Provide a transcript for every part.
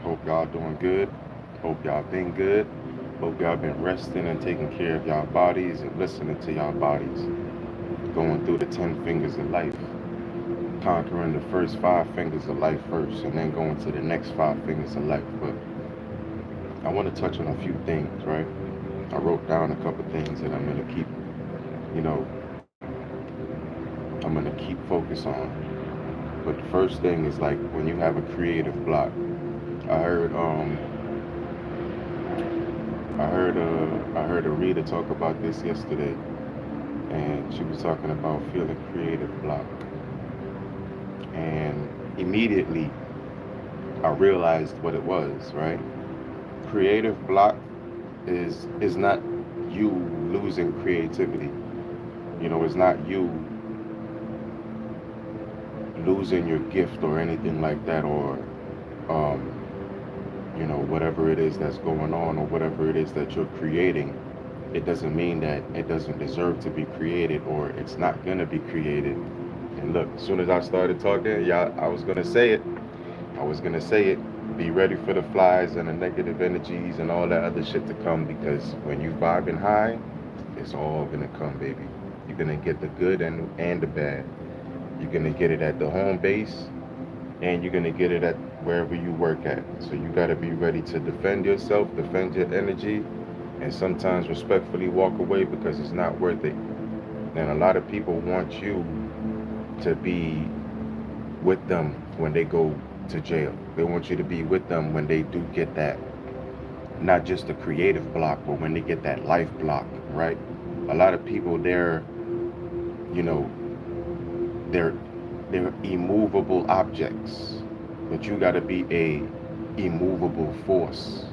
Hope y'all doing good. Hope y'all been good. Hope y'all been resting and taking care of y'all bodies and listening to y'all bodies. Going through the 10 fingers of life. Conquering the first 5 fingers of life first and then going to the next 5 fingers of life. But I want to touch on a few things, right? I wrote down a couple things that I'm going to keep, you know, I'm going to keep focus on. But the first thing is like when you have a creative block. I heard I heard a reader talk about this yesterday, and she was talking about feeling creative block. And immediately I realized what it was. Right, creative block is not you losing creativity. It's not you losing your gift or anything like that, or um, whatever it is that's going on or whatever it is that you're creating. It doesn't mean that it doesn't deserve to be created or it's not gonna be created. And look, as soon as I started talking, y'all, I was gonna say it. I was gonna say it. Be ready for the flies and the negative energies and all that other shit to come, because when you vibing high, it's all gonna come, baby. You're gonna get the good and the bad. You're gonna get it at the home base, and you're gonna get it at wherever you work at. So you gotta be ready to defend yourself, defend your energy, and sometimes respectfully walk away because it's not worth it. And a lot of people want you to be with them when they go to jail. They want you to be with them when they do get that, not just the creative block, but when they get that life block, right? A lot of people, you know, they're they're immovable objects, but you got to be a immovable force,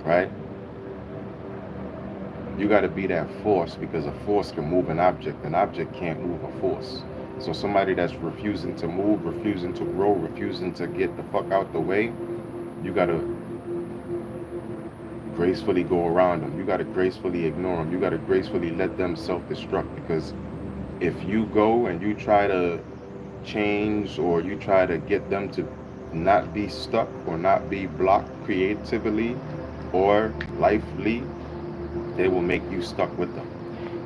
right? You got to be that force, because a force can move an object can't move a force. So somebody that's refusing to move, refusing to grow, refusing to get the fuck out the way, you got to gracefully go around them. You got to gracefully ignore them. You got to gracefully let them self-destruct, because if you go and you try to change, or you try to get them to not be stuck or not be blocked creatively or lively, they will make you stuck with them.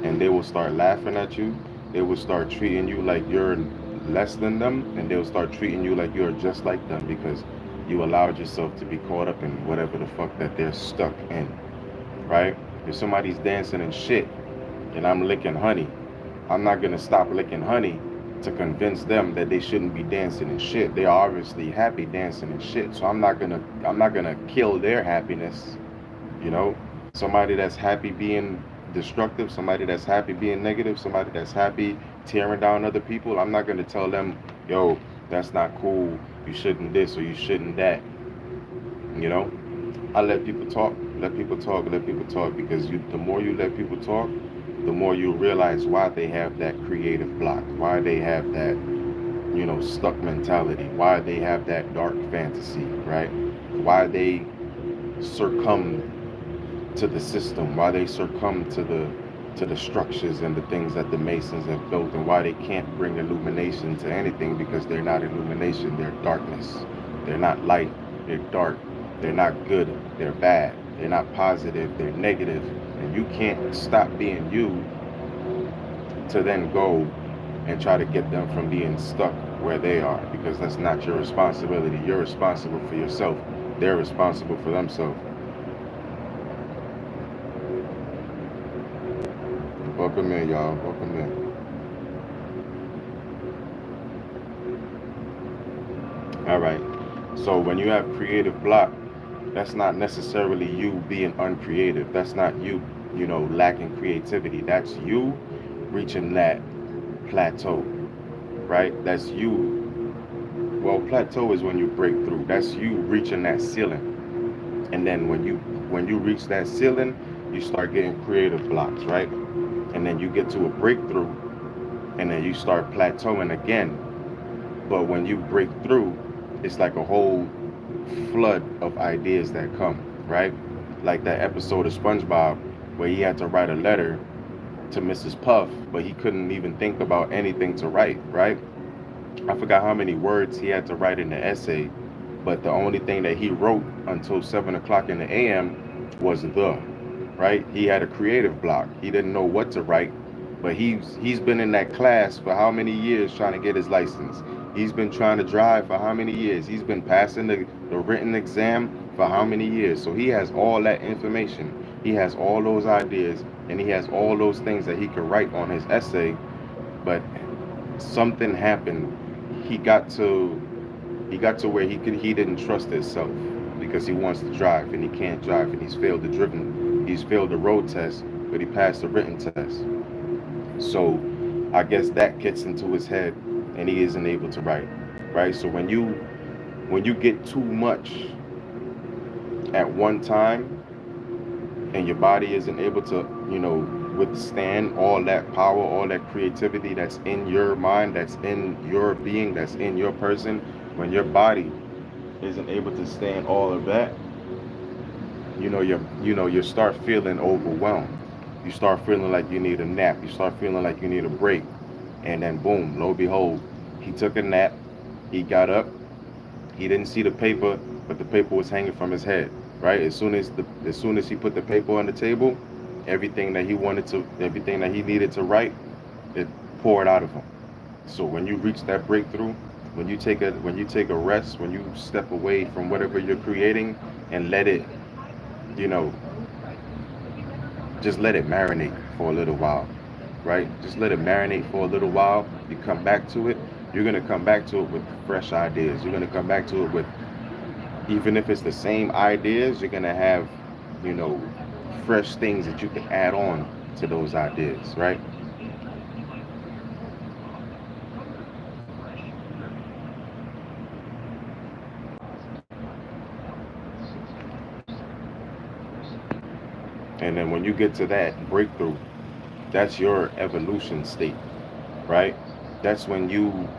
And they will start laughing at you. They will start treating you like you're less than them, and they'll start treating you like you're just like them, because you allowed yourself to be caught up in whatever the fuck that they're stuck in, right? If somebody's dancing and shit and I'm licking honey, I'm not gonna stop licking honey to convince them that they shouldn't be dancing and shit. They are obviously happy dancing and shit. So I'm not gonna kill their happiness, you know? Somebody that's happy being destructive, somebody that's happy being negative, somebody that's happy tearing down other people, I'm not gonna tell them, yo, that's not cool. You shouldn't this or you shouldn't that. You know? I let people talk, let people talk, let people talk, because the more you let people talk, the more you realize why they have that creative block, why they have that, stuck mentality, why they have that dark fantasy, right? Why they succumb to the system, why they succumb to the structures and the things that the Masons have built, and why they can't bring illumination to anything, because they're not illumination, they're darkness. They're not light, they're dark. They're not good, they're bad. They're not positive, they're negative. And you can't stop being you to then go and try to get them from being stuck where they are, because that's not your responsibility. You're responsible for yourself. They're responsible for themselves. Welcome in, y'all. Welcome in. All right. So when you have creative block, that's not necessarily you being uncreative. That's not you, lacking creativity. That's you reaching that plateau, right? That's you. Well, plateau is when you break through. That's you reaching that ceiling. And then when you reach that ceiling, you start getting creative blocks, right? And then you get to a breakthrough, and then you start plateauing again. But when you break through, it's like a whole flood of ideas that come, right? Like that episode of SpongeBob where he had to write a letter to Mrs. Puff, but he couldn't even think about anything to write, right? I forgot how many words he had to write in the essay, but the only thing that he wrote until 7 o'clock in the a.m. was the, right? He had a creative block. He didn't know what to write, but he's been in that class for how many years trying to get his license. He's been trying to drive for how many years? He's been passing the written exam for how many years? So he has all that information. He has all those ideas, and he has all those things that he could write on his essay, but something happened. He got to where he didn't trust himself because he wants to drive and he can't drive, and he's failed the road test, but he passed the written test. So I guess that gets into his head and he isn't able to write. Right? So when you get too much at one time and your body isn't able to, withstand all that power, all that creativity that's in your mind, that's in your being, that's in your person, when your body isn't able to stand all of that, you start feeling overwhelmed. You start feeling like you need a nap. You start feeling like you need a break. And then boom, lo and behold, he took a nap. He got up. He didn't see the paper, but the paper was hanging from his head. Right? As soon as he put the paper on the table, everything that he needed to write, it poured out of him. So when you reach that breakthrough, when you take a rest, when you step away from whatever you're creating and let it, you know, just let it marinate for a little while, right? Just let it marinate for a little while. You come back to it. You're gonna come back to it with fresh ideas. You're gonna come back to it with, even if it's the same ideas, you're gonna have, you know, fresh things that you can add on to those ideas, right? And then when you get to that breakthrough, that's your evolution state, right? That's when you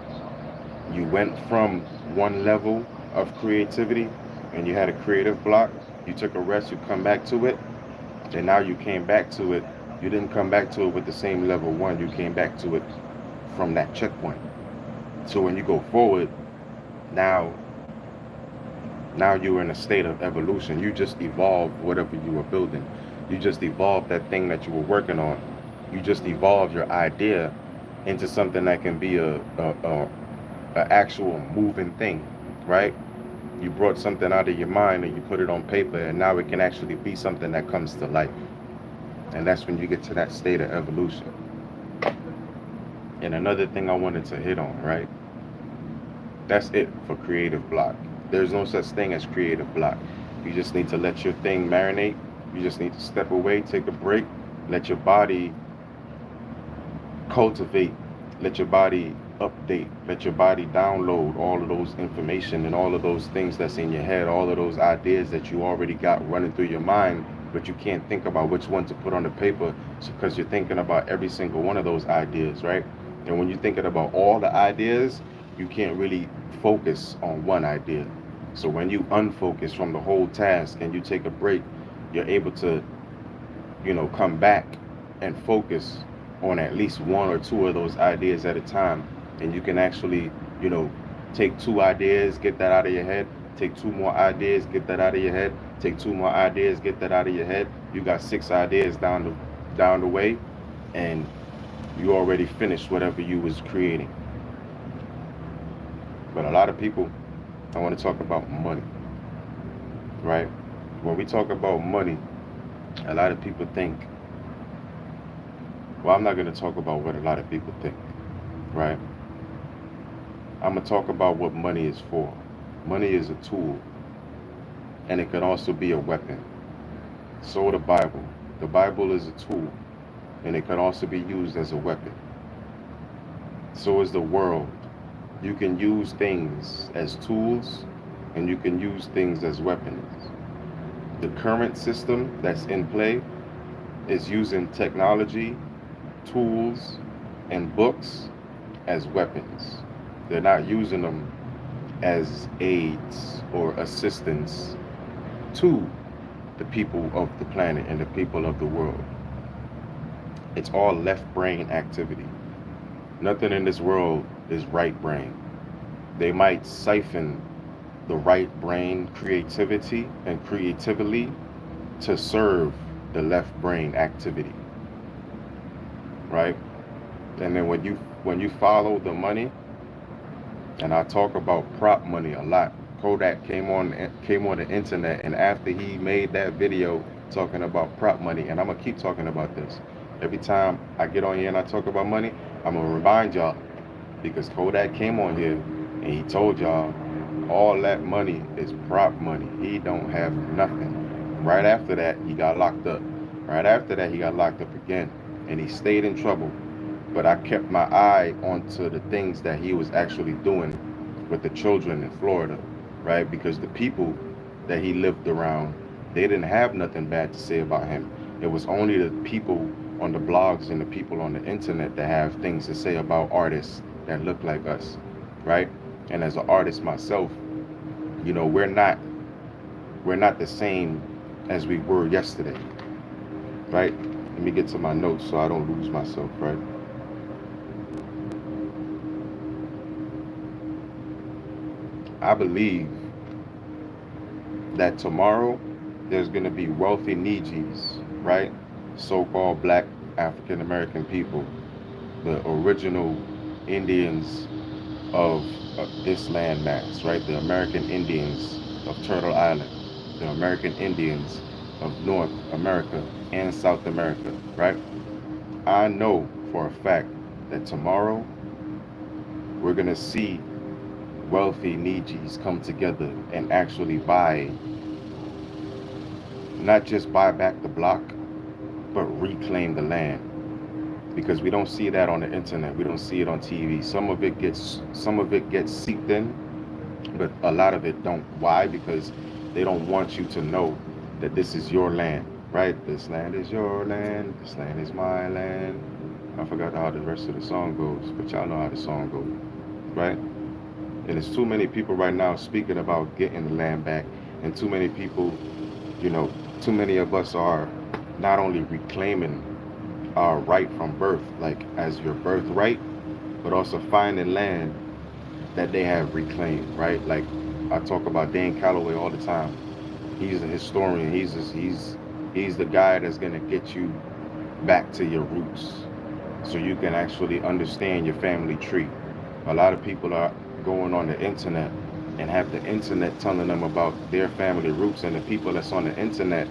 went from one level of creativity and you had a creative block. You took a rest, you come back to it, and now you came back to it. You didn't come back to it with the same level one. You came back to it from that checkpoint. So when you go forward, now now you're in a state of evolution. You just evolved whatever you were building. You just evolved that thing that you were working on. You just evolved your idea into something that can be a actual moving thing, right? You brought something out of your mind and you put it on paper, and now it can actually be something that comes to life. And that's when you get to that state of evolution. And another thing I wanted to hit on, right? That's it for creative block. There's no such thing as creative block. You just need to let your thing marinate. You just need to step away, take a break, let your body cultivate, let your body update, let your body download all of those information and all of those things that's in your head, all of those ideas that you already got running through your mind, but you can't think about which one to put on the paper because you're thinking about every single one of those ideas, right? And when you're thinking about all the ideas, you can't really focus on one idea. So when you unfocus from the whole task and you take a break, you're able to, come back and focus on at least one or two of those ideas at a time. And you can actually, you know, take two ideas, get that out of your head, take two more ideas, get that out of your head, take two more ideas, get that out of your head. You got six ideas down the way, and you already finished whatever you was creating. But a lot of people, I want to talk about money, right? When we talk about money, a lot of people think, well, I'm not going to talk about what a lot of people think, right? I'm going to talk about what money is for. Money is a tool, and it can also be a weapon. So the Bible. The Bible is a tool, and it can also be used as a weapon. So is the world. You can use things as tools, and you can use things as weapons. The current system that's in play is using technology, tools, and books as weapons. They're not using them as aids or assistance to the people of the planet and the people of the world. It's all left brain activity. Nothing in this world is right brain. They might siphon the right brain creativity and creatively to serve the left brain activity, right? And then when you follow the money, and I talk about prop money a lot. Kodak came on the internet, and after he made that video talking about prop money, and I'm gonna keep talking about this. Every time I get on here and I talk about money, I'm gonna remind y'all because Kodak came on here and he told y'all all that money is prop money. He don't have nothing. Right after that, he got locked up. Right after that, he got locked up again, and he stayed in trouble. But I kept my eye onto the things that he was actually doing with the children in Florida, right? Because the people that he lived around, they didn't have nothing bad to say about him. It was only the people on the blogs and the people on the internet that have things to say about artists that look like us, right? And as an artist myself, we're not the same as we were yesterday, right? Let me get to my notes so I don't lose myself, right? I believe that tomorrow there's going to be wealthy Nijis, right? So-called black African American people, the original Indians of this landmass, right? The American Indians of Turtle Island, the American Indians of North America and South America, right? I know for a fact that tomorrow we're going to see wealthy Nijis come together and actually buy, not just buy back the block, but reclaim the land. Because we don't see that on the internet. We don't see it on TV. Some of it gets seeped in, but a lot of it don't. Why? Because they don't want you to know that this is your land, right? This land is your land. This land is my land. I forgot how the rest of the song goes, but y'all know how the song goes, right? And there's too many people right now speaking about getting the land back, and too many people, you know, too many of us are not only reclaiming our right from birth, like as your birthright, but also finding land that they have reclaimed, right? Like I talk about Dan Calloway all the time. He's a historian. He's the guy that's gonna get you back to your roots, so you can actually understand your family tree. A lot of people are going on the internet and have the internet telling them about their family roots, and the people that's on the internet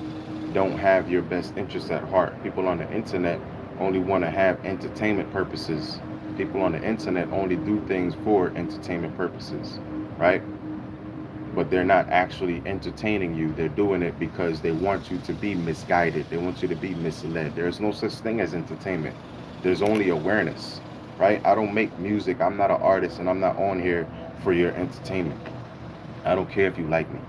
don't have your best interests at heart. People on the internet only want to have entertainment purposes. People on the internet only do things for entertainment purposes, right? But they're not actually entertaining you. They're doing it because they want you to be misguided. They want you to be misled. There's no such thing as entertainment. There's only awareness, right? I don't make music. I'm not an artist, and I'm not on here for your entertainment. I don't care if you like me.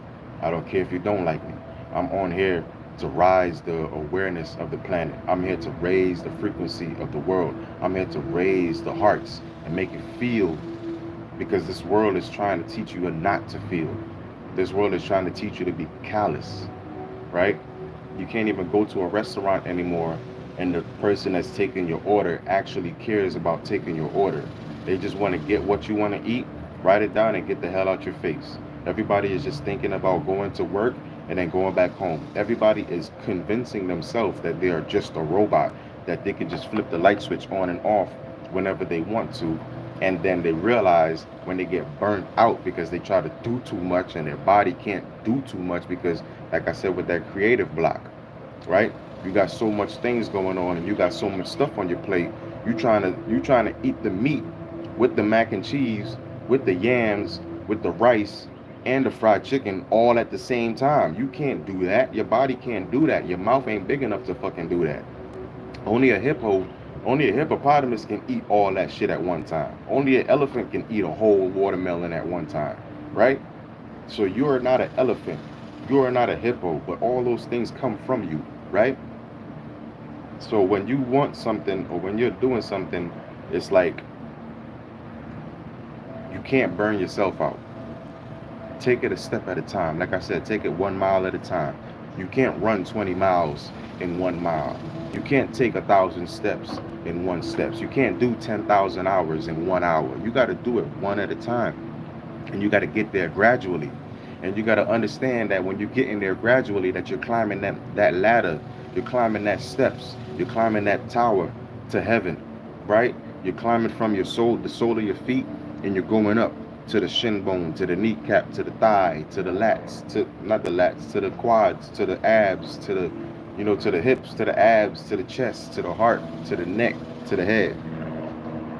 I don't care if you don't like me. I'm on here to rise the awareness of the planet. I'm here to raise the frequency of the world. I'm here to raise the hearts and make you feel, because this world is trying to teach you not to feel. This world is trying to teach you to be callous, right? You can't even go to a restaurant anymore and the person that's taking your order actually cares about taking your order. They just want to get what you want to eat, write it down, and get the hell out your face. Everybody is just thinking about going to work and then going back home. Everybody is convincing themselves that they are just a robot, that they can just flip the light switch on and off whenever they want to. And then they realize when they get burnt out because they try to do too much and their body can't do too much because, like I said, with that creative block, right? You got so much things going on and you got so much stuff on your plate. You trying to eat the meat with the mac and cheese, with the yams, with the rice, and the fried chicken all at the same time. You can't do that. Your body can't do that. Your mouth ain't big enough to fucking do that. Only a hippo, only a hippopotamus can eat all that shit at one time. Only an elephant can eat a whole watermelon at one time, right? So you're not an elephant. You're not a hippo, but all those things come from you, right? So when you want something or when you're doing something, it's like you can't burn yourself out. Take it a step at a time. Like I said, take it 1 mile at a time. You can't run 20 miles in 1 mile. You can't take 1,000 steps in 1 steps. You can't do 10,000 hours in 1 hour. You got to do it one at a time, and you got to get there gradually. And you got to understand that when you get in there gradually, that you're climbing that ladder, you're climbing that steps, you're climbing that tower to heaven, right? You're climbing from your soul, the sole of your feet, and you're going up to the shin bone, to the kneecap, to the thigh, to the lats, to not the lats, to the quads, to the abs, to the, to the hips, to the abs, to the chest, to the heart, to the neck, to the head,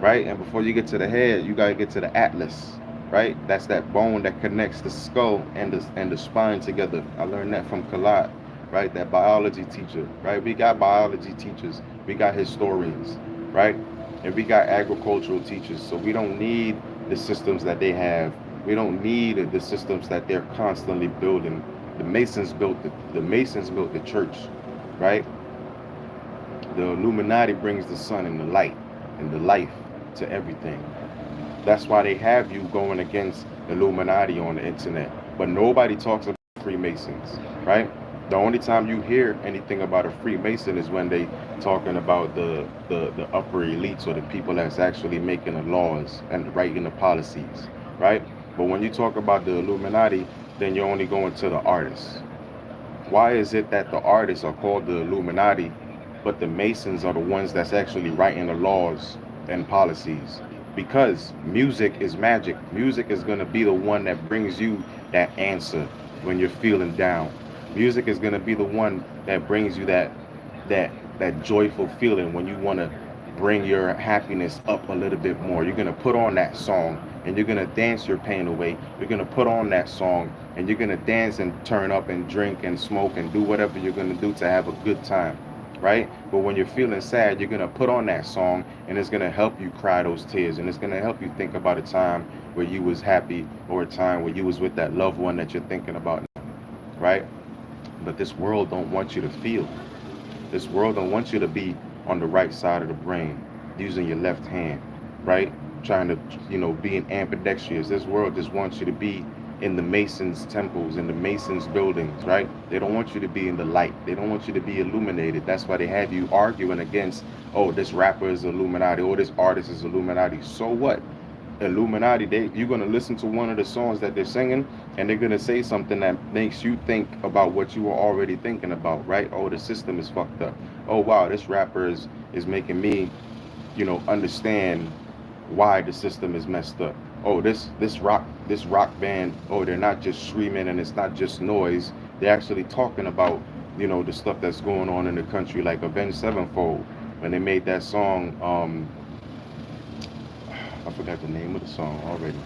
right? And before you get to the head, you gotta get to the atlas, right? That's that bone that connects the skull and the spine together. I learned that from Kalad, right? That biology teacher, right? We got biology teachers, we got historians, right? And we got agricultural teachers. So we don't need the systems that they have. We don't need the systems that they're constantly building. The Masons built the church, right? The Illuminati brings the sun and the light and the life to everything. That's why they have you going against Illuminati on the internet. But nobody talks about Freemasons, right? The only time you hear anything about a Freemason is when they talking about the upper elites or the people that's actually making the laws and writing the policies, right? But when you talk about the Illuminati, then you're only going to the artists. Why is it that the artists are called the Illuminati, but the Masons are the ones that's actually writing the laws and policies? Because music is magic. Music is going to be the one that brings you that answer when you're feeling down. Music is going to be the one that brings you that that joyful feeling when you want to bring your happiness up a little bit more. You're going to put on that song and you're going to dance your pain away. You're going to put on that song and you're going to dance and turn up and drink and smoke and do whatever you're going to do to have a good time, right? But when you're feeling sad, you're going to put on that song and it's going to help you cry those tears and it's going to help you think about a time where you was happy or a time where you was with that loved one that you're thinking about now, right? But this world don't want you to feel. This world don't want you to be on the right side of the brain, using your left hand, right? Trying to, being ambidextrous. This world just wants you to be in the Masons' temples, in the Masons' buildings, right? They don't want you to be in the light. They don't want you to be illuminated. That's why they have you arguing against, oh, this rapper is Illuminati, or this artist is Illuminati. So what? Illuminati, you're gonna listen to one of the songs that they're singing, and they're gonna say something that makes you think about what you were already thinking about, right? Oh, the system is fucked up. Oh wow, this rapper is making me, understand why the system is messed up. Oh, this rock band. Oh, they're not just screaming and it's not just noise. They're actually talking about, the stuff that's going on in the country, like Avenged Sevenfold when they made that song. I forgot the name of the song already.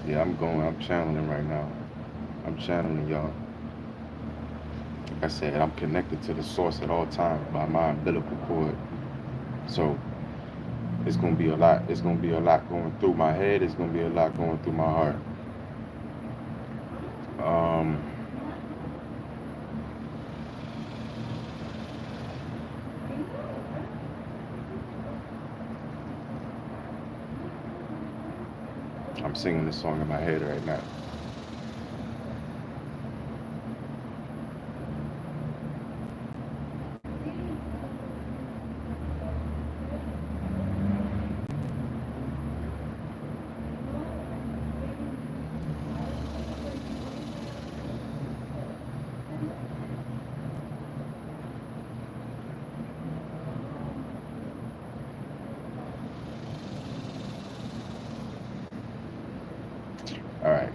Yeah, I'm channeling right now. I'm channeling y'all. Like I said, I'm connected to the source at all times by my umbilical cord. So it's gonna be a lot. It's gonna be a lot going through my head. It's gonna be a lot going through my heart. Um, I'm singing this song in my head right now. All right.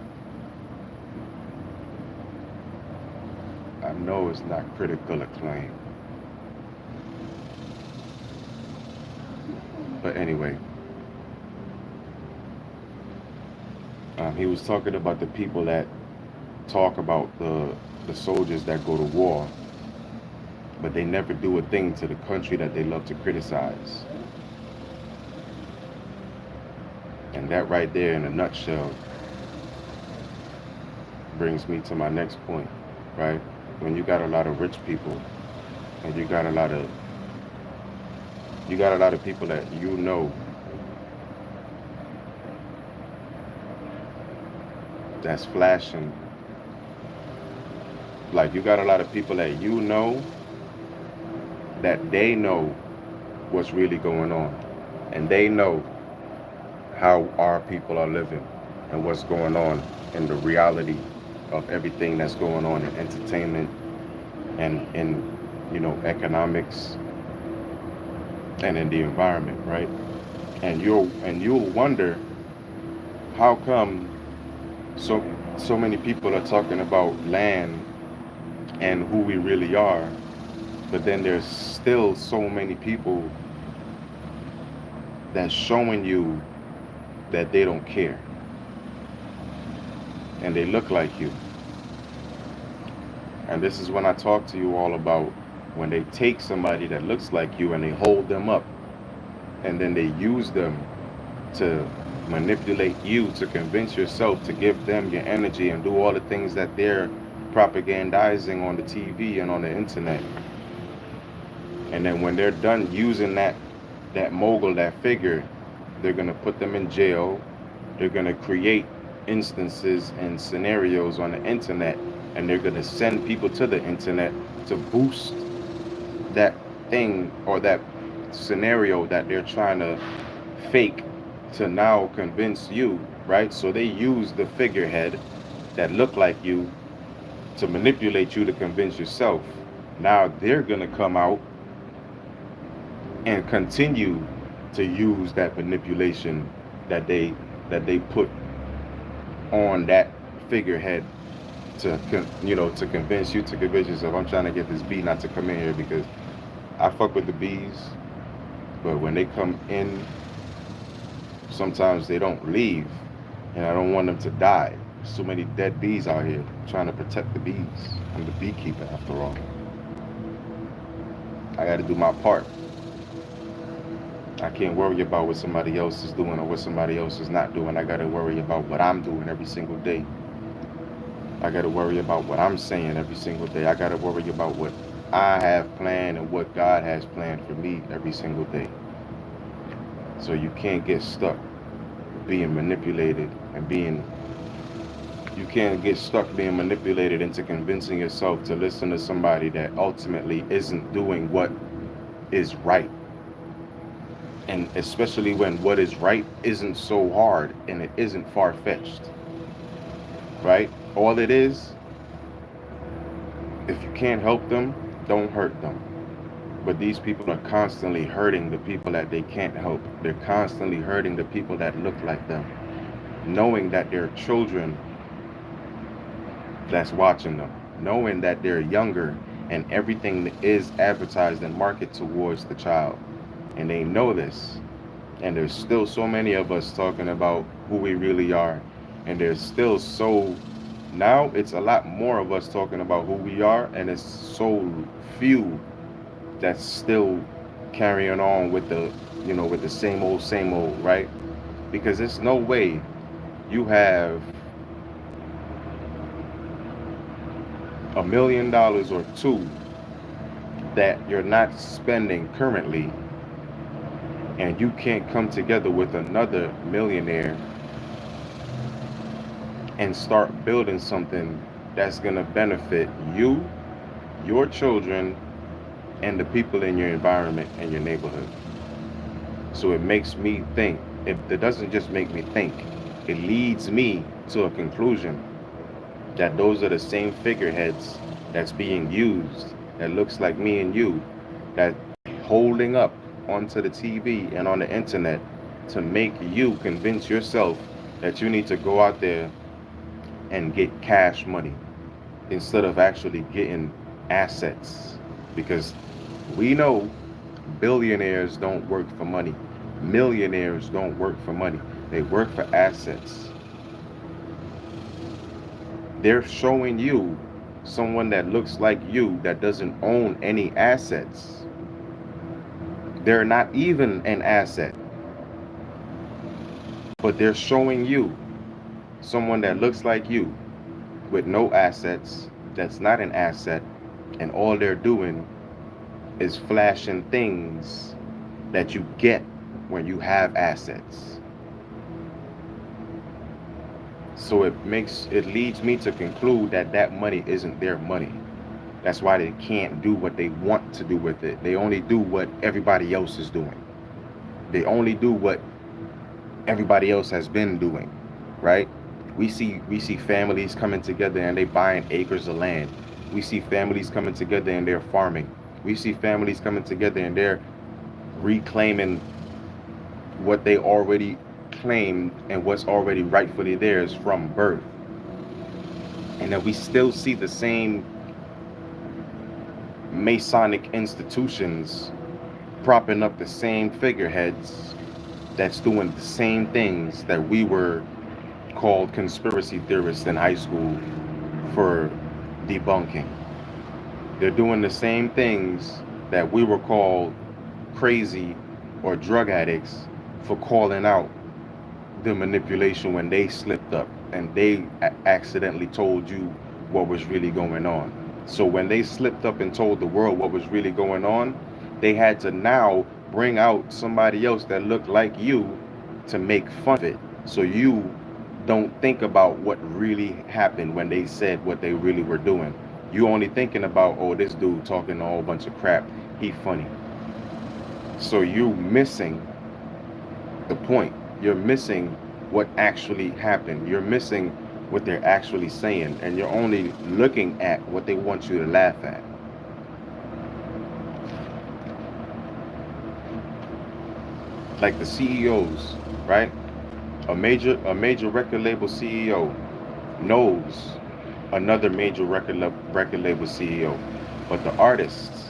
I know it's not critical acclaim, but anyway, he was talking about the people that talk about the soldiers that go to war, but they never do a thing to the country that they love to criticize. And that right there, in a nutshell, brings me to my next point, right? When you got a lot of rich people and you got a lot of people that that's flashing, like you got a lot of people that that they know what's really going on, and they know how our people are living and what's going on. in the reality of everything that's going on in entertainment and in, economics and in the environment, right? And you'll wonder how come so so many people are talking about land and who we really are, but then there's still so many people that's showing you that they don't care and they look like you. And this is when I talk to you all about when they take somebody that looks like you and they hold them up and then they use them to manipulate you to convince yourself to give them your energy and do all the things that they're propagandizing on the TV and on the internet. And then when they're done using that mogul, that figure, they're gonna put them in jail. They're gonna create instances and scenarios on the internet, and they're gonna send people to the internet to boost that thing or that scenario that they're trying to fake to now convince you, right? So they use the figurehead that look like you to manipulate you to convince yourself. Now they're gonna come out and continue to use that manipulation that they put on that figurehead to convince you to convince yourself. I'm trying to get this bee not to come in here because I fuck with the bees, but when they come in, sometimes they don't leave, and I don't want them to die. There's so many dead bees out here. I'm trying to protect the bees. I'm the beekeeper after all. I got to do my part. I can't worry about what somebody else is doing or what somebody else is not doing. I got to worry about what I'm doing every single day. I got to worry about what I'm saying every single day. I got to worry about what I have planned and what God has planned for me every single day. So you can't get stuck being manipulated and you can't get stuck being manipulated into convincing yourself to listen to somebody that ultimately isn't doing what is right. And especially when what is right isn't so hard and it isn't far-fetched, right? All it is, if you can't help them, don't hurt them. But these people are constantly hurting the people that they can't help. They're constantly hurting the people that look like them, knowing that they're children that's watching them, knowing that they're younger and everything is advertised and marketed towards the child. And they know this. And there's still so many of us talking about who we really are. And there's still now it's a lot more of us talking about who we are, and it's so few that's still carrying on with the same old, right? Because there's no way you have $1 million or two that you're not spending currently, and you can't come together with another millionaire and start building something that's going to benefit you, your children, and the people in your environment and your neighborhood. So it makes me think. It doesn't just make me think, it leads me to a conclusion that those are the same figureheads that's being used, that looks like me and you, that holding up onto the TV and on the internet to make you convince yourself that you need to go out there and get cash money instead of actually getting assets. Because we know billionaires don't work for money. Millionaires don't work for money. They work for assets. They're showing you someone that looks like you that doesn't own any assets. They're not even an asset, but they're showing you someone that looks like you with no assets, that's not an asset, and all they're doing is flashing things that you get when you have assets. So it leads me to conclude that that money isn't their money. That's why they can't do what they want to do with it. They only do what everybody else is doing. They only do what everybody else has been doing, right? We see families coming together and they buying acres of land. We see families coming together and they're farming. We see families coming together and they're reclaiming what they already claimed and what's already rightfully theirs from birth. And then we still see the same Masonic institutions propping up the same figureheads that's doing the same things that we were called conspiracy theorists in high school for debunking. They're doing the same things that we were called crazy or drug addicts for calling out the manipulation when they slipped up and they accidentally told you what was really going on. So when they slipped up and told the world what was really going on, they had to now bring out somebody else that looked like you to make fun of it. So you don't think about what really happened when they said what they really were doing. You only thinking about, oh, this dude talking a whole bunch of crap. He funny. So you missing the point. You're missing what actually happened. You're missing what they're actually saying, and you're only looking at what they want you to laugh at. Like the CEOs, right? A major record label CEO knows another major record label CEO, but the artists,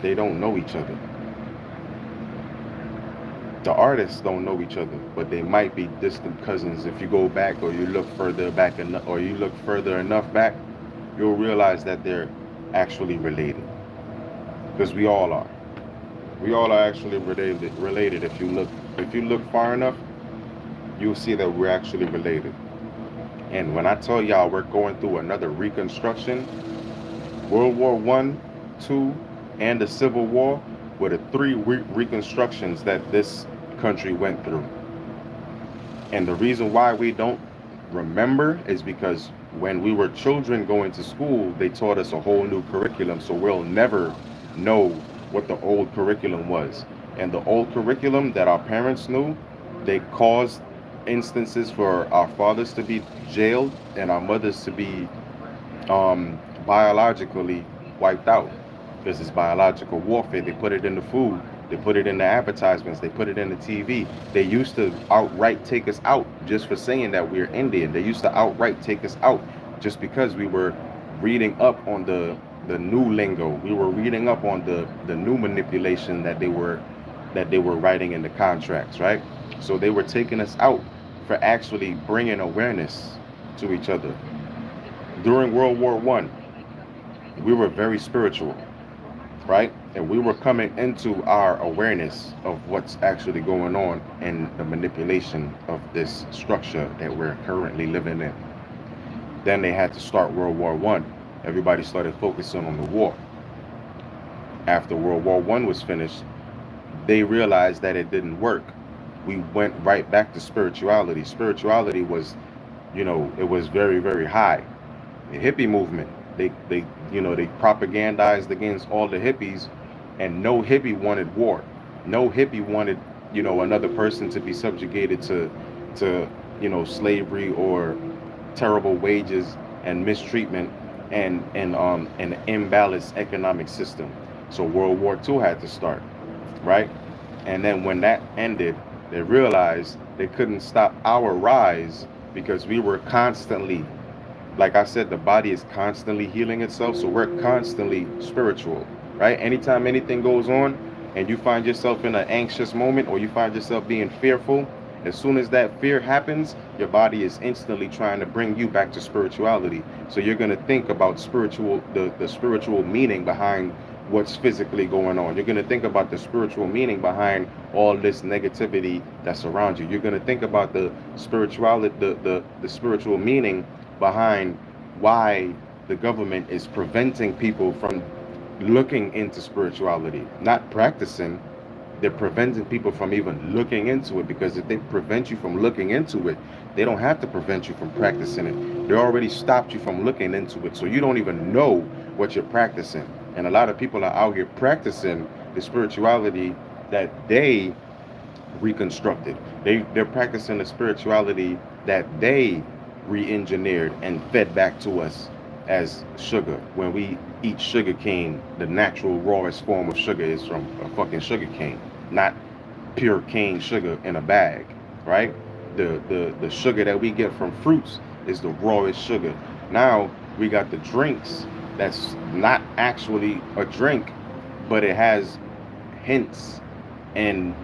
they don't know each other. The artists don't know each other, but they might be distant cousins. If you go back, or you look further back, or you look further enough back, you'll realize that they're actually related. Because we all are. We all are actually related. Related. If you look far enough, you'll see that we're actually related. And when I tell y'all we're going through another reconstruction, World War One, Two, and the Civil War were the three reconstructions that this country went through. And the reason why we don't remember is because when we were children going to school, they taught us a whole new curriculum. So we'll never know what the old curriculum was. And the old curriculum that our parents knew, they caused instances for our fathers to be jailed and our mothers to be biologically wiped out. Because it's biological warfare. They put it in the food. They put it in the advertisements. They put it in the TV. They used to outright take us out just for saying that we're Indian. They used to outright take us out just because we were reading up on the new lingo. We were reading up on the new manipulation that they were writing in the contracts, right? So they were taking us out for actually bringing awareness to each other. During World War One, we were very spiritual, right? And we were coming into our awareness of what's actually going on and the manipulation of this structure that we're currently living in. Then they had to start World War One. Everybody started focusing on the war. After World War One was finished, they realized that it didn't work. We went right back to spirituality. Spirituality was, it was very, very high. The hippie movement, they propagandized against all the hippies, and no hippie wanted war. No hippie wanted, another person to be subjugated to slavery or terrible wages and mistreatment and an imbalanced economic system. So World War II had to start, right? And then when that ended, they realized they couldn't stop our rise because we were constantly, like I said, the body is constantly healing itself. So we're constantly spiritual, right? Anytime anything goes on and you find yourself in an anxious moment or you find yourself being fearful, as soon as that fear happens, your body is instantly trying to bring you back to spirituality. So you're going to think about the spiritual meaning behind what's physically going on. You're going to think about the spiritual meaning behind all this negativity that's around you. You're going to think about the spirituality, the spiritual meaning behind why the government is preventing people from looking into spirituality, not practicing. They're preventing people from even looking into it, because if they prevent you from looking into it, they don't have to prevent you from practicing it. They already stopped you from looking into it, so you don't even know what you're practicing. And a lot of people are out here practicing the spirituality that they reconstructed. They're practicing the spirituality that they re-engineered and fed back to us as sugar. When we eat sugar cane, the natural rawest form of sugar is from a fucking sugar cane, not pure cane sugar in a bag, right? The sugar that we get from fruits is the rawest sugar. Now we got the drinks that's not actually a drink, but it has hints and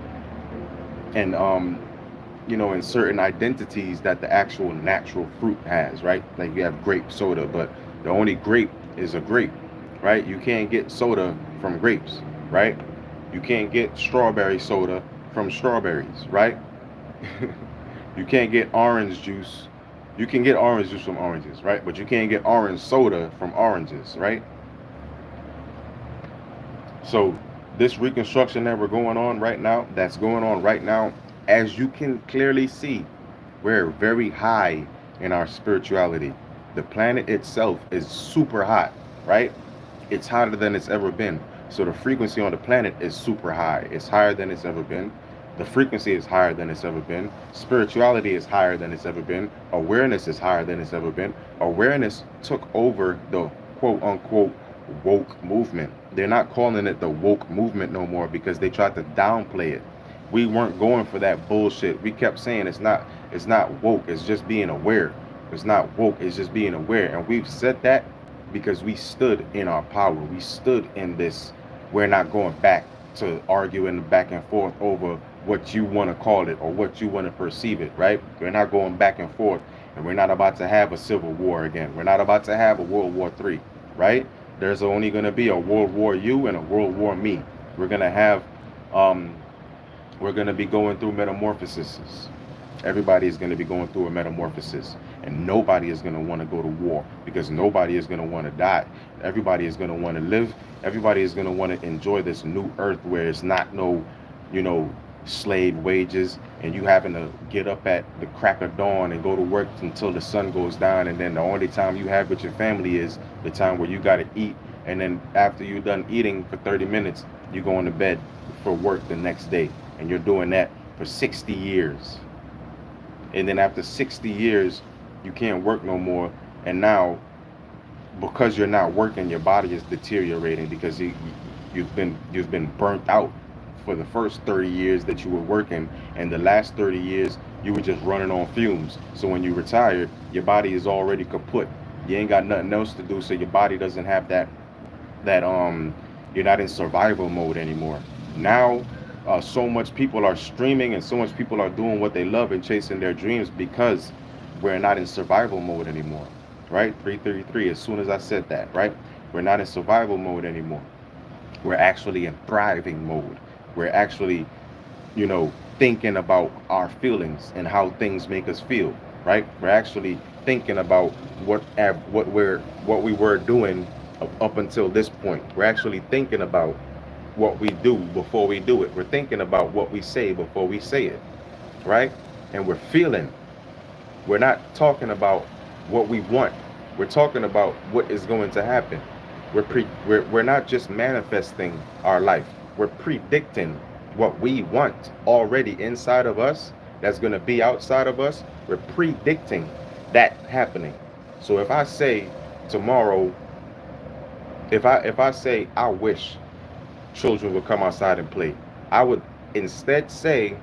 and in certain identities that the actual natural fruit has, right? Like you have grape soda, but the only grape is a grape, right? You can't get soda from grapes, right? You can't get strawberry soda from strawberries, right? You can't get orange juice. You can get orange juice from oranges, right? But you can't get orange soda from oranges, right? So this reconstruction that we're going on right now, that's going on right now, as you can clearly see, we're very high in our spirituality. The planet itself is super hot, right? It's hotter than it's ever been. So the frequency on the planet is super high. It's higher than it's ever been. The frequency is higher than it's ever been. Spirituality is higher than it's ever been. Awareness is higher than it's ever been. Awareness took over the quote unquote woke movement. They're not calling it the woke movement no more because they tried to downplay it. We weren't going for that bullshit. We kept saying it's not woke, it's just being aware. It's not woke, it's just being aware. And we've said that because we stood in our power. We stood in this. We're not going back to arguing back and forth over what you want to call it or what you want to perceive it, right? We're not going back and forth, and we're not about to have a civil war again. We're not about to have a World War III, right? There's only going to be a World War you and a World War me. We're going to have, we're going to be going through metamorphoses. Everybody is going to be going through a metamorphosis, and nobody is going to want to go to war because nobody is going to want to die. Everybody is going to want to live. Everybody is going to want to enjoy this new earth where it's not no, you know, slave wages and you having to get up at the crack of dawn and go to work until the sun goes down, and then the only time you have with your family is the time where you got to eat, and then after you're done eating for 30 minutes, you go to bed for work the next day, and you're doing that for 60 years. And then after 60 years, you can't work no more. And now, because you're not working, your body is deteriorating because you've been burnt out for the first 30 years that you were working, and the last 30 years you were just running on fumes. So when you retire, your body is already kaput. You ain't got nothing else to do, so your body doesn't have that you're not in survival mode anymore. Now so much people are streaming and so much people are doing what they love and chasing their dreams because we're not in survival mode anymore, right? 333, as soon as I said that, right? We're not in survival mode anymore. We're actually in thriving mode. We're actually, thinking about our feelings and how things make us feel, right? We're actually thinking about what we were doing up until this point. We're actually thinking about what we do before we do it. We're thinking about what we say before we say it, right? And we're feeling. We're not talking about what we want. We're talking about what is going to happen. We're not just manifesting our life. We're predicting what we want already inside of us that's going to be outside of us. We're predicting that happening. So if I say tomorrow, if I say I wish children would come outside and play, I would instead say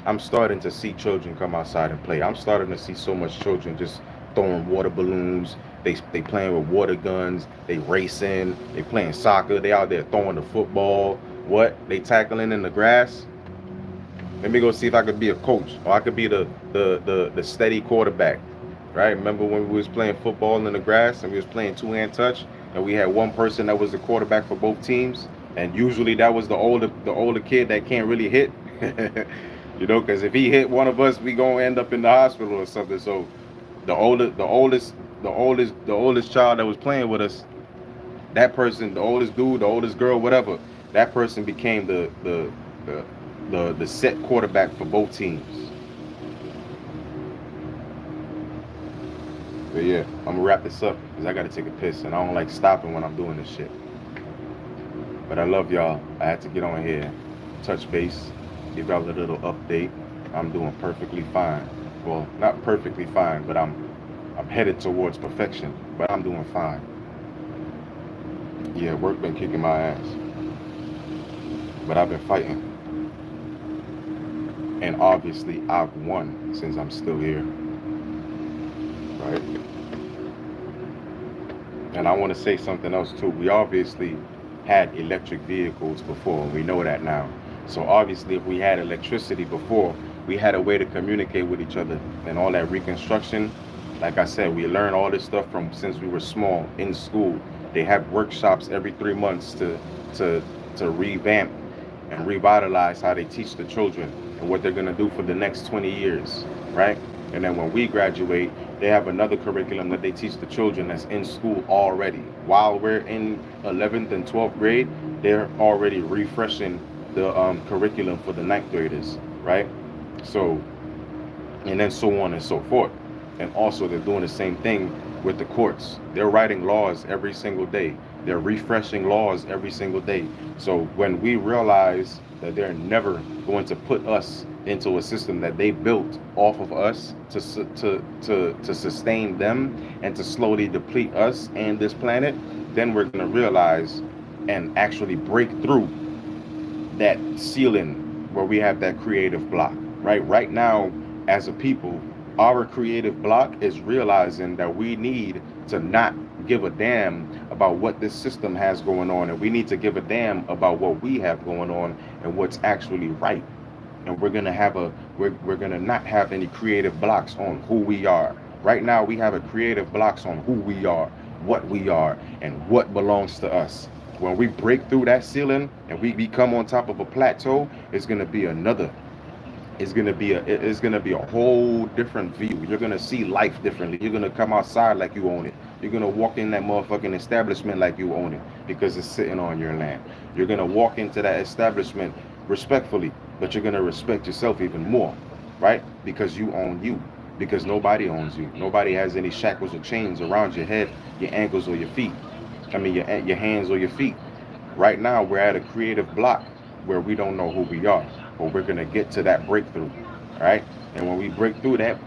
I'm starting to see children come outside and play. I'm starting to see so much children just throwing water balloons. They playing with water guns. They racing. They playing soccer. They out there throwing the football. What? They tackling in the grass. Let me go see if I could be a coach, or I could be the steady quarterback. Right? Remember when we was playing football in the grass and we was playing two-hand touch, and we had one person that was the quarterback for both teams, and usually that was the older kid that can't really hit. Because if he hit one of us, we gonna end up in the hospital or something. So the oldest child that was playing with us, that person, the oldest dude, the oldest girl, whatever, that person became the set quarterback for both teams. But yeah, I'm gonna wrap this up because I gotta take a piss and I don't like stopping when I'm doing this shit. But I love y'all. I had to get on here, touch base, give y'all a little update. I'm doing perfectly fine. Well, not perfectly fine, but I'm I'm headed towards perfection, but I'm doing fine. Yeah, work been kicking my ass, but I've been fighting. And obviously, I've won since I'm still here, right? And I want to say something else too. We obviously had electric vehicles before. We know that now. So obviously, if we had electricity before, we had a way to communicate with each other. And all that reconstruction, like I said, we learned all this stuff from since we were small in school. They have workshops every 3 months to to revamp and revitalize how they teach the children and what they're gonna do for the next 20 years, right? And then when we graduate, they have another curriculum that they teach the children that's in school already. While we're in 11th and 12th grade, they're already refreshing the curriculum for the ninth graders, right? So, and then so on and so forth. And also, they're doing the same thing with the courts. They're writing laws every single day. They're refreshing laws every single day. So when we realize that they're never going to put us into a system that they built off of us to sustain them and to slowly deplete us and this planet, then we're going to realize and actually break through that ceiling where we have that creative block. Right now, as a people, our creative block is realizing that we need to not give a damn about what this system has going on, and we need to give a damn about what we have going on and what's actually right. And we're gonna not have any creative blocks on who we are. Right now, we have a creative blocks on who we are, and what belongs to us. When we break through that ceiling and we become on top of a plateau, it's gonna be another. It's gonna be a whole different view. You're gonna see life differently. You're gonna come outside like you own it. You're gonna walk in that motherfucking establishment like you own it because it's sitting on your land. You're gonna walk into that establishment respectfully, but you're gonna respect yourself even more, right? Because you own you. Because nobody owns you. Nobody has any shackles or chains around your head, your ankles, or your feet. I mean, your hands or your feet. Right now, we're at a creative block where we don't know who we are, but we're gonna get to that breakthrough, right? And when we break through that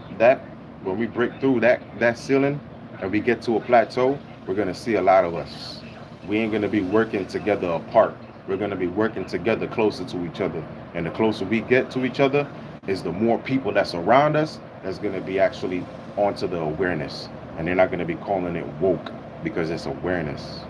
when we break through that ceiling and we get to a plateau, we're gonna see a lot of us. We ain't gonna be working together apart. We're gonna be working together closer to each other. And the closer we get to each other, is the more people that's around us that's gonna be actually onto the awareness. And they're not gonna be calling it woke because it's awareness.